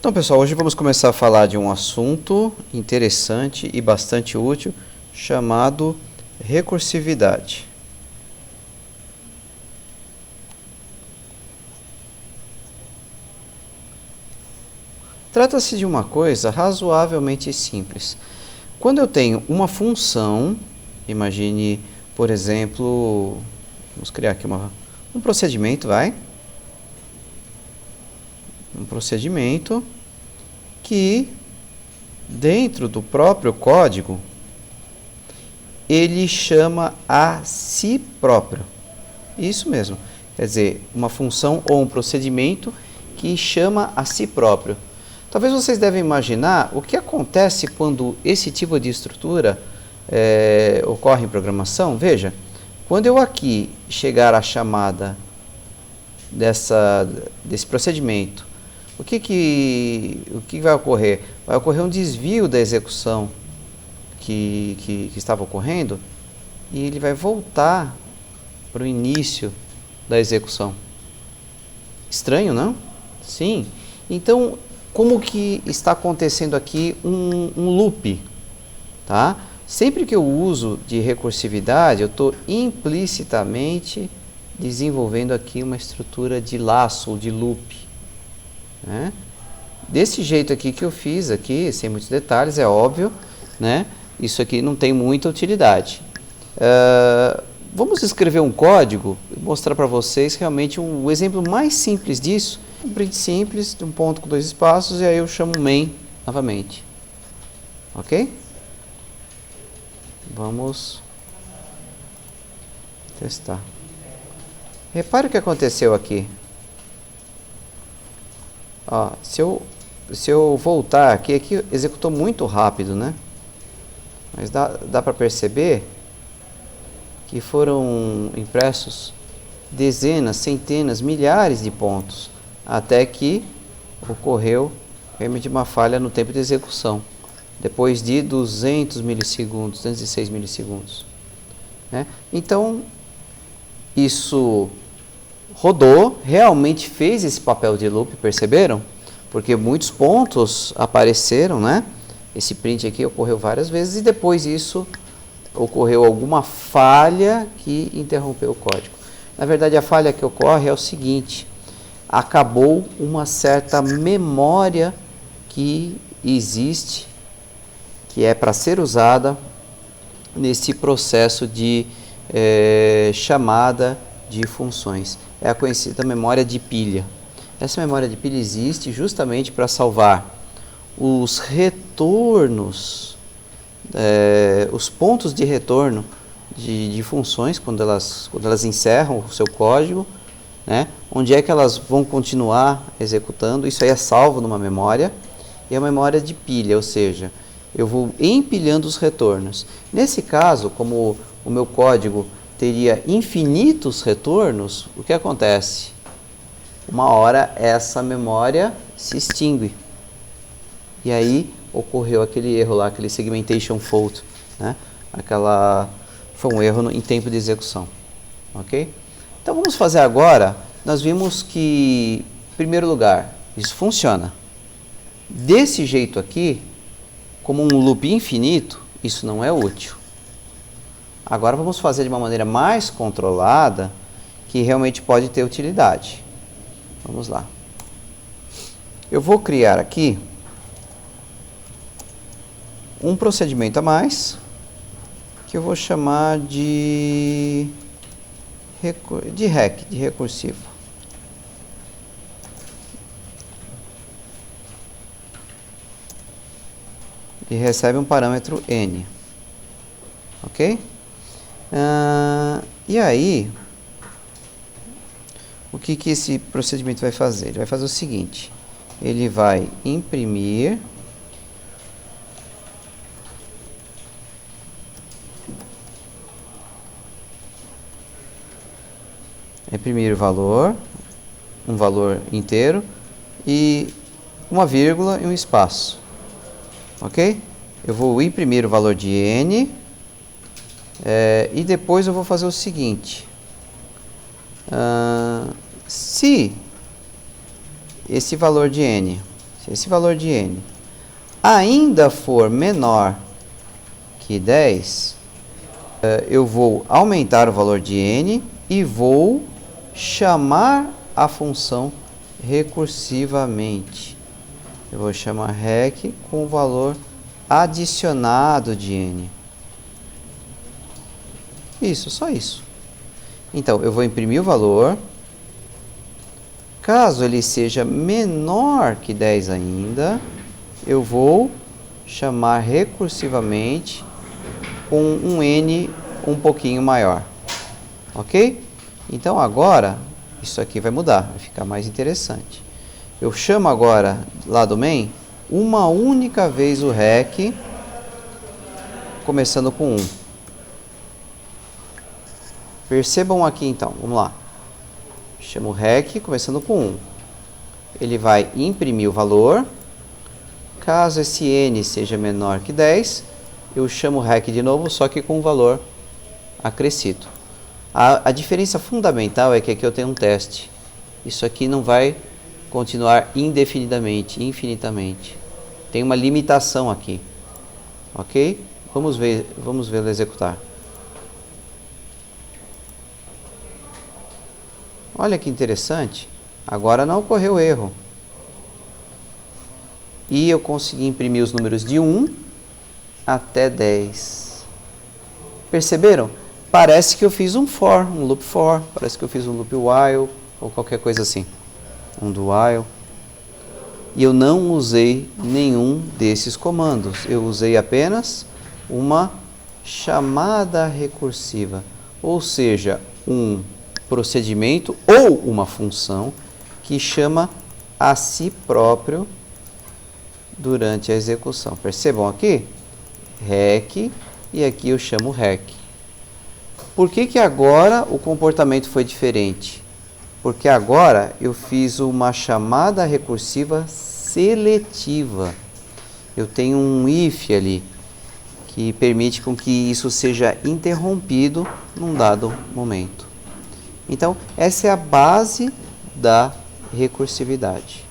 Então, pessoal, hoje vamos começar a falar de um assunto interessante e bastante útil chamado recursividade. Trata-se de uma coisa razoavelmente simples. Quando eu tenho uma função, imagine, por exemplo, vamos criar aqui um procedimento, um procedimento que dentro do próprio código ele chama a si próprio. Isso mesmo. Quer dizer, uma função ou um procedimento que chama a si próprio. Talvez vocês devem imaginar o que acontece quando esse tipo de estrutura ocorre em programação. Veja, quando eu aqui chegar à chamada desse procedimento, o que vai ocorrer? Vai ocorrer um desvio da execução que estava ocorrendo e ele vai voltar para o início da execução. Estranho, não? Sim. Então, como que está acontecendo aqui um loop? Tá? Sempre que eu uso de recursividade, eu estou implicitamente desenvolvendo aqui uma estrutura de laço ou de loop. Né? Desse jeito aqui que eu fiz aqui, sem muitos detalhes, é óbvio, né? Isso aqui não tem muita utilidade. Vamos escrever um código e mostrar para vocês realmente o exemplo mais simples disso. Um print simples, de um ponto com dois espaços, e aí eu chamo main novamente. Ok? Vamos testar. Repare o que aconteceu aqui. Ó, se eu voltar aqui executou muito rápido, né? Mas dá para perceber que foram impressos dezenas, centenas, milhares de pontos, até que ocorreu realmente uma falha no tempo de execução, depois de 200 milissegundos, 206 milissegundos. Né? Então, isso rodou, realmente fez esse papel de loop, perceberam? Porque muitos pontos apareceram, né? Esse print aqui ocorreu várias vezes e depois isso ocorreu alguma falha que interrompeu o código. Na verdade, a falha que ocorre é o seguinte: acabou uma certa memória que existe, que é para ser usada nesse processo de chamada de funções. É a conhecida memória de pilha. Essa memória de pilha existe justamente para salvar os retornos, os pontos de retorno de funções quando elas encerram o seu código, né? Onde é que elas vão continuar executando. Isso aí é salvo numa memória, e é uma memória de pilha, ou seja, eu vou empilhando os retornos. Nesse caso, como o meu código teria infinitos retornos, o que acontece? Uma hora essa memória se extingue. E aí ocorreu aquele erro lá, aquele segmentation fault, né? Foi um erro em tempo de execução. Ok? Então vamos fazer agora, nós vimos que, em primeiro lugar, isso funciona. Desse jeito aqui, como um loop infinito, isso não é útil. Agora vamos fazer de uma maneira mais controlada, que realmente pode ter utilidade. Vamos lá. Eu vou criar aqui um procedimento a mais, que eu vou chamar de recursivo. E recebe um parâmetro n. Ok? E aí, o que esse procedimento vai fazer? Ele vai fazer o seguinte: ele vai imprimir o valor, um valor inteiro, e uma vírgula e um espaço. Ok? Eu vou imprimir o valor de n, e depois eu vou fazer o seguinte: se esse valor de n, esse valor de n, ainda for menor que 10, eu vou aumentar o valor de n e vou chamar a função recursivamente. Eu vou chamar rec com o valor adicionado de n. Isso, só isso. Então, eu vou imprimir o valor. Caso ele seja menor que 10 ainda, eu vou chamar recursivamente com um n um pouquinho maior. Ok? Então, agora, isso aqui vai mudar, vai ficar mais interessante. Eu chamo agora, lá do main, uma única vez o rec, começando com 1. Percebam aqui então, vamos lá. Chamo o rec, começando com 1. Ele vai imprimir o valor. Caso esse n seja menor que 10, eu chamo o rec de novo, só que com o valor acrescido. A diferença fundamental é que aqui eu tenho um teste. Isso aqui não vai continuar indefinidamente, infinitamente. Tem uma limitação aqui. Ok? Vamos vê-lo executar. Olha que interessante. Agora não ocorreu erro. E eu consegui imprimir os números de 1 até 10. Perceberam? Parece que eu fiz um for, um loop for. Parece que eu fiz um loop while ou qualquer coisa assim. Um do while. E eu não usei nenhum desses comandos. Eu usei apenas uma chamada recursiva. Ou seja, um procedimento ou uma função que chama a si próprio durante a execução. Percebam aqui? Rec, e aqui eu chamo rec. Por que agora o comportamento foi diferente? Porque agora eu fiz uma chamada recursiva seletiva. Eu tenho um if ali, que permite com que isso seja interrompido num dado momento. Então, essa é a base da recursividade.